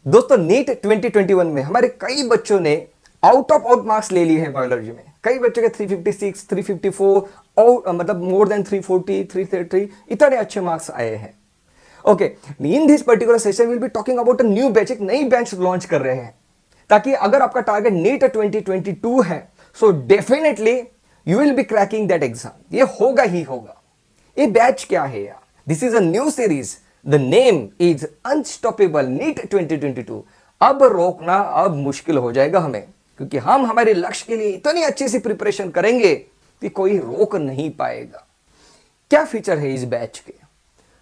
दोस्तों नीट 2021 में हमारे कई बच्चों ने आउट ऑफ आउट मार्क्स ले लिए हैं बायोलॉजी में। कई बच्चों के 356, 354 और मतलब मोर देन 340, 333 इतने अच्छे मार्क्स आए हैं। Okay, in this particular session will be talking about a new batch, एक नई बैच लॉन्च कर रहे हैं, ताकि अगर आपका टारगेट नीट 2022 है, so definitely you will be cracking that exam. ये होगा ही होगा। ये बैच क्या है यार? This is a new series, the name is unstoppable NEET 2022। अब रोकना अब मुश्किल हो जाएगा हमें, क्योंकि हम हमारे लक्ष्य के लिए इतनी अच्छी सी प्रिपरेशन करेंगे कि कोई रोक नहीं पाएगा। क्या फीचर है इस बैच के?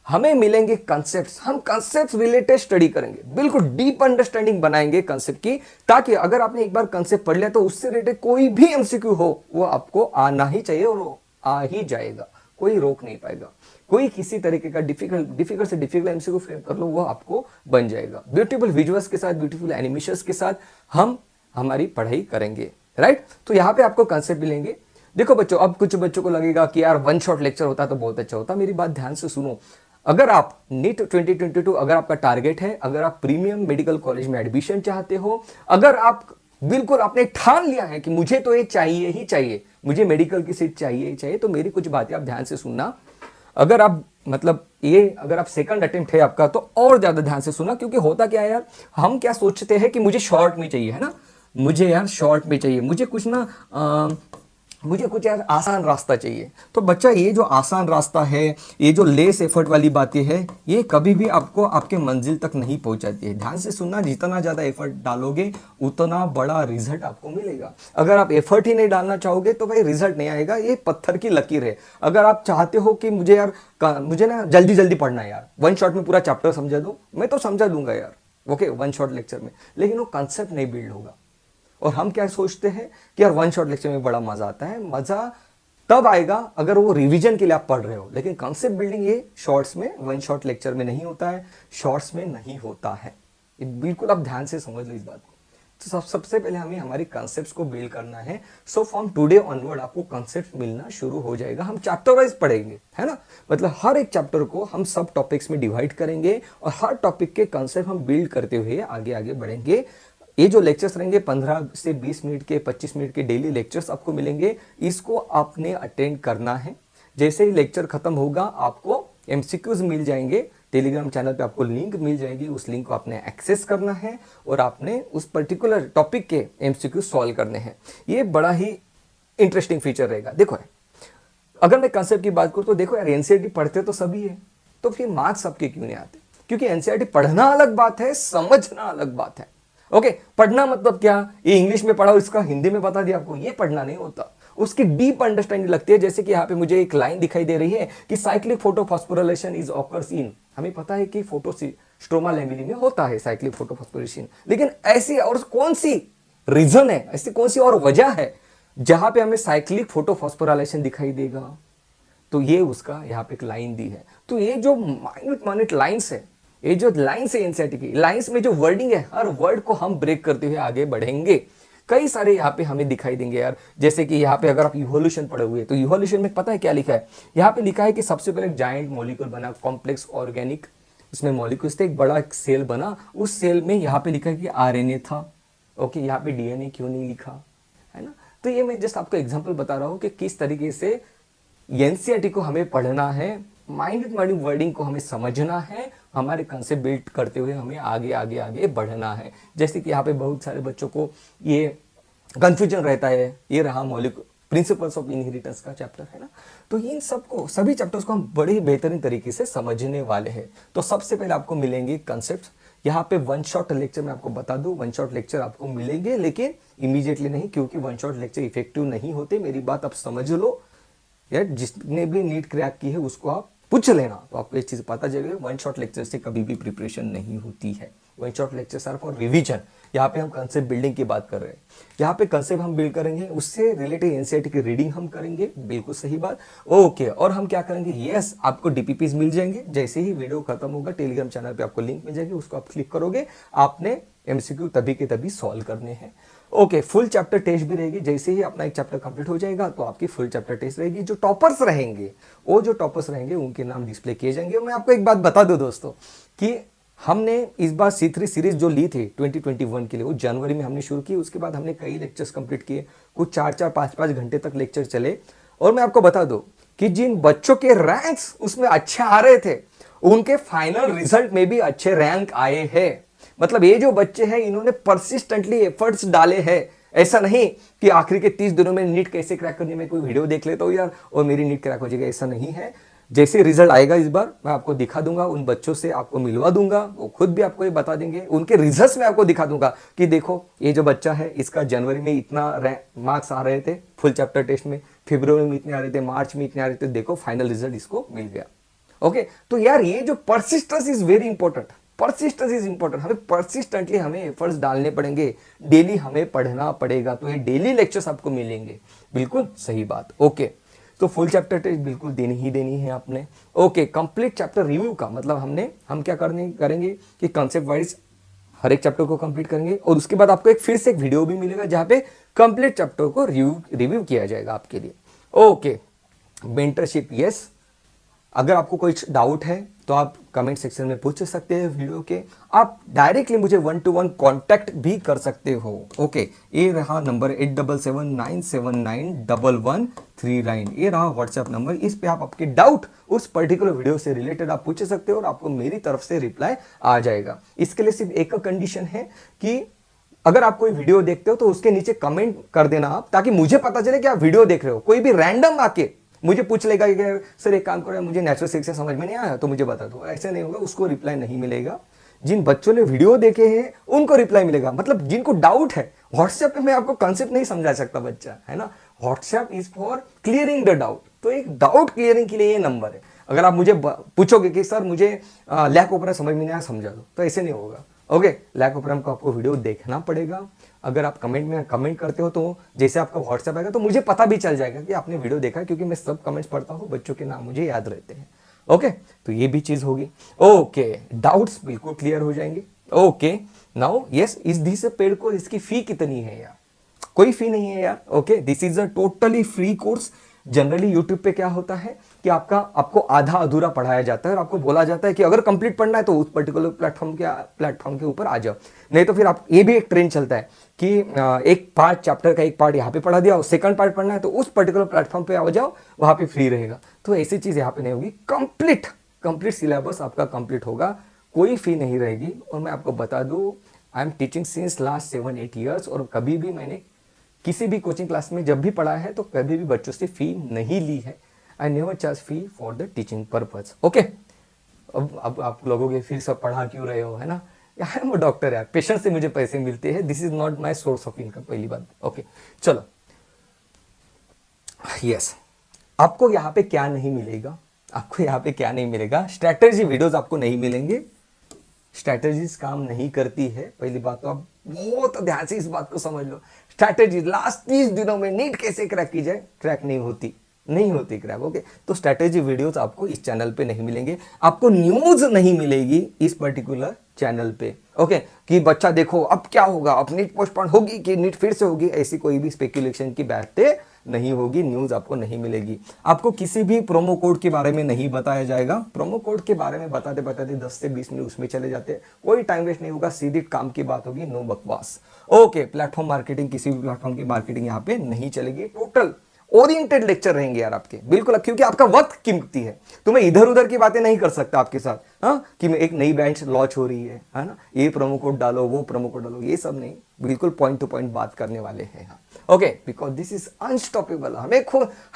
हमें मिलेंगे कंसेप्ट्स, हम कंसेप्ट्स रिलेटेड स्टडी करेंगे, बिल्कुल डीप अंडरस्टैंडिंग बनाएंगे कंसेप्ट की, ताकि अगर आपने एक बार कंसेप्ट पढ़ लिया तो उससे रिलेटेड कोई भी एमसीक्यू हो वो आपको आना ही चाहिए और वो आ ही जाएगा, कोई रोक नहीं पाएगा। कोई किसी तरीके का डिफिकल्ट से डिफिकल्ट एमसीक्यू फ्रेम कर लो, वो आपको बन जाएगा। ब्यूटीफुल विजुअल्स के साथ, ब्यूटीफुल एनिमेशंस के साथ हम हमारी पढ़ाई करेंगे, राइट? तो यहाँ पे आपको कंसेप्ट मिलेंगे। देखो बच्चों, अब कुछ बच्चों को लगेगा कि यार वन शॉट लेक्चर होता तो बहुत अच्छा होता। मेरी बात ध्यान से सुनो। अगर आप नीट 2022 अगर आपका टारगेट है, अगर आप प्रीमियम मेडिकल कॉलेज में एडमिशन चाहते हो, अगर आप बिल्कुल आपने ठान लिया है कि मुझे तो ये चाहिए ही चाहिए, मुझे मेडिकल की सीट चाहिए ही चाहिए, तो मेरी कुछ बातें आप ध्यान से सुनना। अगर आप मतलब ये अगर आप सेकंड अटेम्प्ट है आपका, तो और ज्यादा ध्यान से सुनना, क्योंकि होता क्या है यार, हम क्या सोचते हैं कि मुझे शॉर्ट में चाहिए, है ना, मुझे यार शॉर्ट में चाहिए, मुझे कुछ ना मुझे कुछ यार आसान रास्ता चाहिए। तो बच्चा, ये जो आसान रास्ता है, ये जो लेस एफर्ट वाली बातें है, ये कभी भी आपको आपके मंजिल तक नहीं पहुंचाती है। ध्यान से सुनना, जितना ज्यादा एफर्ट डालोगे उतना बड़ा रिजल्ट आपको मिलेगा। अगर आप एफर्ट ही नहीं डालना चाहोगे तो भाई रिजल्ट नहीं आएगा। ये पत्थर की लकीर है। अगर आप चाहते हो कि मुझे ना जल्दी जल्दी पढ़ना है यार, वन शॉट में पूरा चैप्टर समझा दो, मैं तो समझा दूंगा यार, ओके, वन शॉट लेक्चर में, लेकिन वो कंसेप्ट नहीं बिल्ड होगा। और हम क्या सोचते हैं कि यार वन शॉट लेक्चर में बड़ा मजा आता है। मजा तब आएगा अगर वो रिवीजन के लिए आप पढ़ रहे हो, लेकिन कॉन्सेप्ट बिल्डिंग ये शॉर्ट्स में, वन शॉट लेक्चर में नहीं होता है, शॉर्ट्स में नहीं होता है। ये बिल्कुल आप ध्यान से समझ लो इस बात को। तो सबसे पहले हमें हमारी कॉन्सेप्ट्स को बिल्ड करना है। सो फ्रॉम टुडे ऑनवर्ड आपको कॉन्सेप्ट मिलना शुरू हो जाएगा। हम चैप्टर वाइज पढ़ेंगे, है ना, मतलब हर एक चैप्टर को हम सब टॉपिक्स में डिवाइड करेंगे और हर टॉपिक के कॉन्सेप्ट हम बिल्ड करते हुए आगे आगे बढ़ेंगे। ये जो लेक्चर्स रहेंगे 15 से 20 मिनट के, 25 मिनट के डेली लेक्चर्स आपको मिलेंगे। इसको आपने अटेंड करना है। जैसे ही लेक्चर खत्म होगा आपको एमसीक्यूज मिल जाएंगे, टेलीग्राम चैनल पे आपको लिंक मिल जाएगी, उस लिंक को आपने एक्सेस करना है और आपने उस पर्टिकुलर टॉपिक के एमसीक्यू सॉल्व करने हैं। ये बड़ा ही इंटरेस्टिंग फीचर रहेगा। देखो, अगर मैं कंसेप्ट की बात करूं तो देखो यार, एनसीईआरटी पढ़ते तो सभी है, तो फिर मार्क्स आपके क्यों नहीं आते? क्योंकि एनसीईआरटी पढ़ना अलग बात है, समझना अलग बात है। ओके, पढ़ना मतलब क्या? ये इंग्लिश में पढ़ा, इसका हिंदी में बता दिया आपको, ये पढ़ना नहीं होता। उसकी डीप अंडरस्टैंडिंग लगती है। जैसे कि यहाँ पे मुझे एक लाइन दिखाई दे रही है कि cyclic photophosphorylation is occurs in, हमें पता है कि स्ट्रोमा लैमेली में होता है साइक्लिक फोटोफॉस्फोरिलेशन, लेकिन ऐसी और कौन सी रीजन है, ऐसी कौन सी और वजह है जहां पे हमें साइक्लिक फोटोफॉस्फोरिलेशन दिखाई देगा? तो ये उसका यहाँ पे एक लाइन दी है। तो ये जो माइन्यूट माइन्यूट लाइन्स है, ये जो लाइन्स है एनसीईआरटी की, लाइन्स में जो वर्डिंग है, हर वर्ड को हम ब्रेक करते हुए आगे बढ़ेंगे। कई सारे यहाँ पे हमें दिखाई देंगे यार। जैसे कि यहाँ पे अगर आप इवोल्यूशन पढ़े हुए, तो इवोल्यूशन में पता है क्या लिखा है? यहाँ पे लिखा है कि सबसे पहले जाइंट मॉलिक्यूल बना, कॉम्प्लेक्स ऑर्गेनिक, उसमें मॉलिक्यूल्स थे, एक बड़ा सेल बना, उस सेल में यहाँ पे लिखा है कि आरएनए था। ओके, यहाँ पे डीएनए क्यों नहीं लिखा है ना? तो ये मैं जस्ट आपको एग्जाम्पल बता रहा हूँ कि किस तरीके से एनसीईआरटी को हमें पढ़ना है, माइंड वर्डिंग को हमें समझना है, हमारे कंसेप्ट बिल्ड करते हुए हमें आगे आगे आगे बढ़ना है। जैसे कि यहाँ पे बहुत सारे बच्चों को ये कंफ्यूजन रहता है, ये रहा मॉलिक्यूल प्रिंसिपल्स ऑफ इनहेरिटेंस का चैप्टर, है ना। तो इन सबको, सभी चैप्टर्स को हम बड़े ही बेहतरीन तरीके से समझने वाले हैं। तो सबसे पहले आपको मिलेंगे कंसेप्ट। यहाँ पे वन शॉट लेक्चर में आपको बता दूं, वन शॉट लेक्चर आपको मिलेंगे, लेकिन इमीडिएटली नहीं, क्योंकि वन शॉट लेक्चर इफेक्टिव नहीं होते। मेरी बात आप समझ लो यार, जिसने भी नीट क्रैक की है उसको आप पूछ लेना, तो आपको एक चीज पता चलेगा, वन शॉट लेक्चर से कभी भी प्रिपरेशन नहीं होती है। One shot lecture sir for revision. यहाँ पे हम कंसेप्ट बिल्डिंग की बात कर रहे हैं, यहाँ पे कंसेप्ट हम बिल्ड करेंगे, उससे रिलेटेड एनसीईआरटी की रीडिंग हम करेंगे, बिल्कुल सही बात। ओके, और हम क्या करेंगे, यस, आपको डीपीपीज मिल जाएंगे। जैसे ही वीडियो खत्म होगा टेलीग्राम चैनल पे आपको लिंक मिल जाएगी, उसको आप क्लिक करोगे, आपने एमसीक्यू तभी के तभी सॉल्व करने हैं। ओके, फुल चैप्टर टेस्ट भी रहेगी। जैसे ही अपना एक चैप्टर कंप्लीट हो जाएगा तो आपकी फुल चैप्टर टेस्ट रहेगी। जो टॉपर्स रहेंगे, वो जो टॉपर्स रहेंगे उनके नाम डिस्प्ले किए जाएंगे। मैं आपको एक बात बता दूं दोस्तों कि हमने इस बार C3 सीरीज जो ली थी 2021 के लिए, वो जनवरी में हमने शुरू की। उसके बाद हमने कई लेक्चर्स कंप्लीट किए, कुछ 4-4 5-5 घंटे तक लेक्चर चले। और मैं आपको बता दूं कि जिन बच्चों के रैंक्स उसमें अच्छे आ रहे थे, उनके फाइनल रिजल्ट में भी अच्छे रैंक आए हैं। मतलब ये जो बच्चे हैं, इन्होंने परसिस्टेंटली एफर्ट्स डाले हैं। ऐसा नहीं कि आखिरी के 30 दिनों में नीट कैसे क्रैक करने में कोई वीडियो देख लेता हूँ यार और मेरी नीट क्रैक हो जाएगी, ऐसा नहीं है। जैसे रिजल्ट आएगा इस बार मैं आपको दिखा दूंगा, उन बच्चों से आपको मिलवा दूंगा, वो खुद भी आपको ये बता देंगे। उनके रिजल्ट्स में आपको दिखा दूंगा कि देखो ये जो बच्चा है, इसका जनवरी में इतना मार्क्स आ रहे थे फुल चैप्टर टेस्ट में, फरवरी में इतने आ रहे थे, मार्च में इतने आ रहे थे, देखो फाइनल रिजल्ट इसको मिल गया। ओके, तो यार ये जो persistence is very important, persistence is important. हमें परसिस्टेंटली हमें एफर्ट्स डालने पड़ेंगे, डेली हमें पढ़ना पड़ेगा, तो ये डेली लेक्चर्स आपको मिलेंगे। बिल्कुल सही बात। ओके, तो फुल चैप्टर टेस्ट बिल्कुल देनी ही देनी है आपने। ओके, कंप्लीट चैप्टर रिव्यू का मतलब हम क्या करेंगे कि कॉन्सेप्ट वाइज हर एक चैप्टर को कंप्लीट करेंगे, और उसके बाद आपको फिर से एक वीडियो भी मिलेगा जहां पे कंप्लीट चैप्टर को रिव्यू किया जाएगा आपके लिए। ओके, मेंटरशिप, यस, अगर आपको कोई डाउट है तो आप कमेंट सेक्शन में पूछ सकते हैं वीडियो के। आप डायरेक्टली मुझे 1-to-1 कांटेक्ट भी कर सकते हो। ओके, ये रहा नंबर 8779791139, ये रहा व्हाट्सएप नंबर। इस पे आप आपके डाउट उस पर्टिकुलर वीडियो से रिलेटेड आप पूछ सकते हो और आपको मेरी तरफ से रिप्लाई आ जाएगा। इसके लिए सिर्फ एक कंडीशन है कि अगर आप कोई वीडियो देखते हो तो उसके नीचे कमेंट कर देना आप, ताकि मुझे पता चले कि आप वीडियो देख रहे हो। कोई भी रैंडम आके मुझे पूछ लेगा कि सर एक काम करो, मुझे नेचुरल सिक्स से समझ में नहीं आया तो मुझे बता दो, ऐसे नहीं होगा, उसको रिप्लाई नहीं मिलेगा। जिन बच्चों ने वीडियो देखे हैं उनको रिप्लाई मिलेगा। मतलब जिनको डाउट है, व्हाट्सएप पे मैं आपको कॉन्सेप्ट नहीं समझा सकता बच्चा, है ना। WhatsApp is for clearing the doubt, तो एक डाउट क्लियरिंग के लिए ये नंबर है। अगर आप मुझे पूछोगे कि सर मुझे लैक ओपरा समझ में नहीं आया, समझा दो, तो ऐसे नहीं होगा। ओके, लैक ओपरा को आपको वीडियो देखना पड़ेगा। अगर आप कमेंट में कमेंट करते हो तो जैसे आपका व्हाट्सएप आएगा तो मुझे पता भी चल जाएगा कि आपने वीडियो देखा है, क्योंकि मैं सब कमेंट्स पढ़ता हूँ, बच्चों के नाम मुझे याद रहते हैं। ओके, तो ये भी चीज होगी। ओके, डाउट्स बिल्कुल क्लियर हो जाएंगे। ओके, नाउ यस, इस दिस पेड कोर्स, इसकी फी कितनी है यार? कोई फी नहीं है यार। Okay, this is a totally free course. Generally YouTube पे क्या होता है कि आपको आधा अधूरा पढ़ाया जाता है और आपको बोला जाता है कि अगर कंप्लीट पढ़ना है तो उस पर्टिकुलर प्लेटफॉर्म के ऊपर आ जाओ, नहीं तो फिर आप, ये भी एक ट्रेंड चलता है कि एक पार्ट, चैप्टर का एक पार्ट यहाँ पे पढ़ा दिया और सेकंड पार्ट पढ़ना है तो उस पर्टिकुलर प्लेटफॉर्म पे आ जाओ, वहां पे फ्री रहेगा। तो ऐसी चीज यहाँ पे नहीं होगी। कंप्लीट सिलेबस आपका कंप्लीट होगा, कोई फी नहीं रहेगी। और मैं आपको बता दूं, I am teaching since last 7-8 years, और कभी भी मैंने किसी भी कोचिंग क्लास में जब भी पढ़ा है तो कभी भी बच्चों से फी नहीं ली है। I never charge fee for the teaching purpose. Okay, अब आप लोगों के फिर सब पढ़ा क्यों रहे हो, है ना। यार मैं डॉक्टर यार, पेशेंट से मुझे पैसे मिलते हैं, this is not my source of income, पहली बात। ओके, चलो, यस, आपको यहाँ पे क्या नहीं मिलेगा, आपको यहाँ पे क्या नहीं मिलेगा, स्ट्रैटेजी वीडियोस आपको नहीं मिलेंगे। स्ट्रैटेजीज काम नहीं करती है, पहली बात तो आप बहुत ध्यान से इस बात को समझ लो। स्ट्रैटेजी लास्ट 30 दिनों में नीट कैसे क्रैक की जाए, क्रैक नहीं होती क्रैक। ओके, तो स्ट्रैटेजी वीडियोस आपको इस चैनल पे नहीं मिलेंगे, आपको न्यूज नहीं मिलेगी इस पर्टिकुलर चैनल पे। ओके, कि बच्चा देखो अब क्या होगा, अब नीट पोस्टपोन होगी कि नीट फिर से होगी, ऐसी कोई भी स्पेकुलेशन की बातें नहीं होगी, न्यूज आपको नहीं मिलेगी। आपको किसी भी प्रोमो कोड के बारे में नहीं बताया जाएगा। प्रोमो कोड के बारे में बताते 10 से 20 मिनट उसमें चले जाते हैं, कोई टाइम वेस्ट नहीं होगा, सीधी काम की बात होगी, नो बकवास। ओके, प्लेटफॉर्म मार्केटिंग, किसी भी प्लेटफॉर्म की मार्केटिंग यहाँ पे नहीं चलेगी। टोटल ओरिएंटेड लेक्चर रहेंगे यार आपके, बिल्कुल, क्योंकि आपका वक्त कीमती है, तो मैं इधर उधर की बातें नहीं कर सकता आपके साथ। हाँ, कि मैं एक नई बैच लॉन्च हो रही है ना, ये प्रोमो कोड डालो, वो प्रोमो कोड डालो, ये सब नहीं, बिल्कुल पॉइंट टू पॉइंट बात करने वाले हैं। Okay, because this is unstoppable.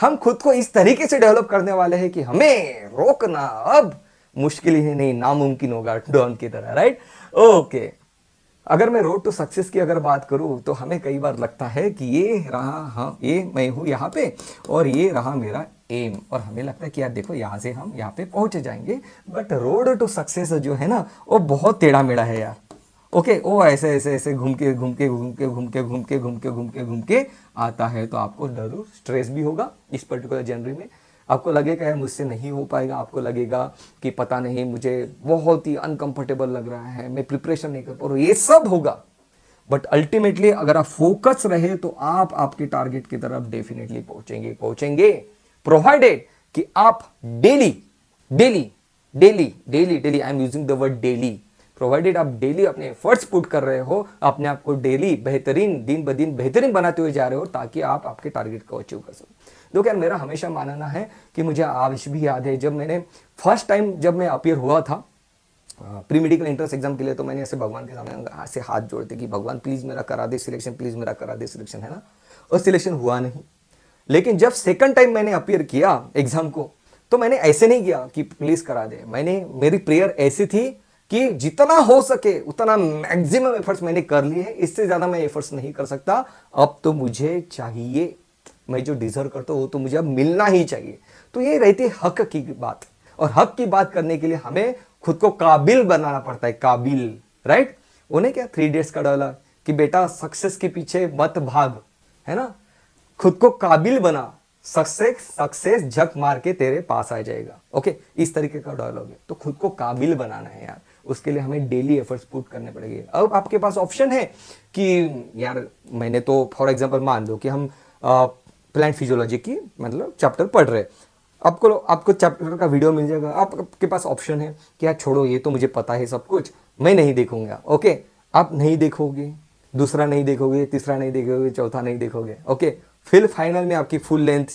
हम खुद को इस तरीके से डेवलप करने वाले हैं कि हमें रोकना अब मुश्किल ही नहीं, नामुमकिन होगा, डॉन की तरह, राइट। ओके, अगर मैं रोड टू सक्सेस की अगर बात करूं तो हमें कई बार लगता है कि ये रहा, हाँ ये मैं हूं यहाँ पे और ये रहा मेरा एम, और हमें लगता है कि यार देखो यहाँ से हम यहाँ पे पहुंच जाएंगे। बट रोड टू सक्सेस जो है ना, वो बहुत टेढ़ा मेढ़ा है यार। ओके, वो ऐसे ऐसे ऐसे घूम के आता है, तो आपको जरूर स्ट्रेस भी होगा इस पर्टिकुलर जनवरी में। आपको लगेगा यार मुझसे नहीं हो पाएगा, आपको लगेगा कि पता नहीं मुझे बहुत ही अनकंफर्टेबल लग रहा है, मैं प्रिपरेशन नहीं कर पा रहा हूं, ये सब होगा। बट अल्टीमेटली अगर आप फोकस रहे तो आप आपके टारगेट की तरफ डेफिनेटली पहुंचेंगे, प्रोवाइडेड कि आप daily, I am using the word daily, provided आप डेली अपने एफर्ट्स पुट कर रहे हो, अपने आप को डेली बेहतरीन, दिन ब दिन बेहतरीन बनाते हुए जा रहे हो, ताकि आप आपके टारगेट को अचीव कर सको। देखो यार, मेरा हमेशा मानना है कि मुझे आज भी याद है, जब मैंने फर्स्ट टाइम जब मैं अपीयर हुआ था प्री मेडिकल एंट्रेंस एग्जाम के लिए, तो मैंने ऐसे भगवान के सामने ऐसे हाथ जोड़ते कि भगवान प्लीज मेरा करा दे सिलेक्शन, प्लीज मेरा करा दे सिलेक्शन, है ना। और सिलेक्शन हुआ नहीं। लेकिन जब सेकंड टाइम मैंने अपीयर किया एग्जाम को, तो मैंने ऐसे नहीं किया कि प्लीज करा दे, मेरी प्रेयर ऐसी थी कि जितना हो सके उतना मैक्सिमम एफर्ट्स मैंने कर लिए हैं, इससे ज्यादा मैं एफर्ट्स नहीं कर सकता। अब तो मुझे चाहिए, मैं जो डिजर्व करता हूं वो तो मुझे अब मिलना ही चाहिए। तो ये रहती है हक की बात, और हक की बात करने के लिए हमें खुद को काबिल बनाना पड़ता है, काबिल, राइट। उन्हें क्या 3 इडियट्स का डायलॉग कि बेटा सक्सेस के पीछे मत भाग, है ना, खुद को काबिल बना, सक्सेस झक मार के तेरे पास आ जाएगा। ओके, इस तरीके का डायलॉग है। तो खुद को काबिल बनाना है यार, उसके लिए हमें डेली एफर्ट्स पुट करने पड़ेंगे। अब आपके पास ऑप्शन है कि यार मैंने तो फॉर एग्जांपल मान लो कि हम प्लांट फिजियोलॉजी की मतलब चैप्टर पढ़ रहे हैं, आपको चैप्टर का वीडियो मिल जाएगा। आपके पास ऑप्शन है कि यार छोड़ो, ये तो मुझे पता है सब कुछ, मैं नहीं देखूंगा। ओके, आप नहीं देखोगे, दूसरा नहीं देखोगे, तीसरा नहीं देखोगे, चौथा नहीं देखोगे। ओके, फिर फाइनल में आपकी फुल लेंथ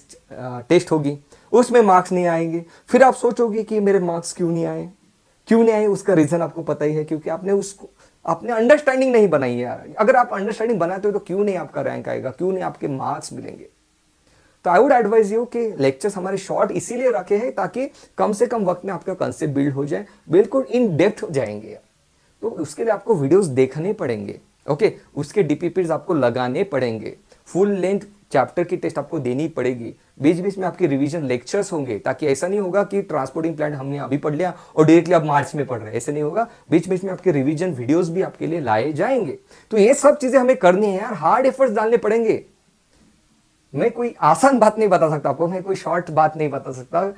टेस्ट होगी, उसमें मार्क्स नहीं आएंगे। फिर आप सोचोगे कि मेरे मार्क्स क्यों नहीं आए। उसका रीजन आपको पता ही है, क्योंकि आपने अंडरस्टैंडिंग नहीं बनाई है यार। अगर आप अंडरस्टैंडिंग बनाते हो तो क्यों नहीं आपका रैंक आएगा, क्यों नहीं आपके मार्क्स मिलेंगे। तो आई वुड एडवाइज यू कि लेक्चर्स हमारे शॉर्ट इसीलिए रखे हैं ताकि कम से कम वक्त में आपका कंसेप्ट बिल्ड हो जाए, बिल्कुल इन डेप्थ हो जाएंगे। तो उसके लिए आपको वीडियोस देखने पड़ेंगे। ओके, उसके डीपीपीज आपको लगाने पड़ेंगे, फुल लेंथ चैप्टर की टेस्ट आपको देनी पड़ेगी, बीच बीच में आपके रिवीजन लेक्चर्स होंगे, ताकि ऐसा नहीं होगा कि ट्रांसपोर्टिंग प्लांट हमने अभी पढ़ लिया और डायरेक्टली आप मार्च में पढ़ रहे हैं, ऐसे नहीं होगा। बीच बीच में आपके रिवीजन वीडियोस भी आपके लिए लाए जाएंगे। तो ये सब चीजें हमें करनी है यार, हार्ड एफर्ट्स डालने पड़ेंगे। मैं कोई आसान बात नहीं बता सकता आपको, मैं कोई शॉर्ट बात नहीं बता सकता।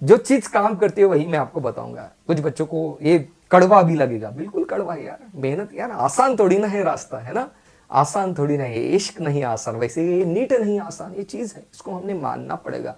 जो चीज काम करती है वही मैं आपको बताऊंगा। कुछ बच्चों को ये कड़वा भी लगेगा, बिल्कुल कड़वा है यार, मेहनत यार आसान थोड़ी ना है रास्ता, है ना, आसान थोड़ी ना है। इश्क नहीं आसान, वैसे ये नीट नहीं आसान, ये चीज है, इसको हमने मानना पड़ेगा।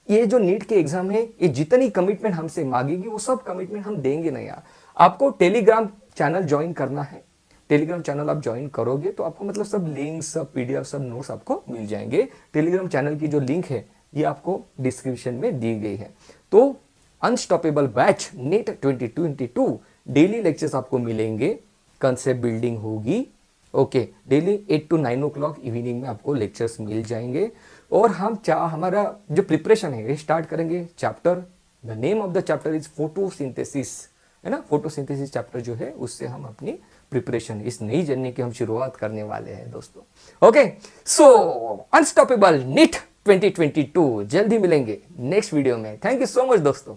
ये जो नीट के एग्जाम है, ये जितनी कमिटमेंट हमसे मांगेगी वो सब कमिटमेंट हम देंगे ना यार। आपको टेलीग्राम चैनल ज्वाइन करना है, टेलीग्राम चैनल आप ज्वाइन करोगे तो आपको मतलब सब लिंक्स, सब पीडीएफ, सब नोट्स आपको मिल जाएंगे। टेलीग्राम चैनल की जो लिंक है ये आपको डिस्क्रिप्शन में दी गई है। तो unstoppable batch NEET 2022 daily lectures आपको मिलेंगे, कंसेप्ट बिल्डिंग होगी। Okay, daily 8 to 9 o'clock evening में आपको लेक्चर्स मिल जाएंगे। और हमारा जो प्रिपरेशन है ये स्टार्ट करेंगे chapter, the name of the chapter is photosynthesis, है ना। फोटोसिंथेसिस चैप्टर जो है उससे हम अपनी प्रिपरेशन इस नई जर्नी की हम शुरुआत करने वाले हैं दोस्तों। ओके, सो अनस्टॉपेबल नीट 2022 जल्दी मिलेंगे नेक्स्ट वीडियो में। थैंक यू सो मच दोस्तों।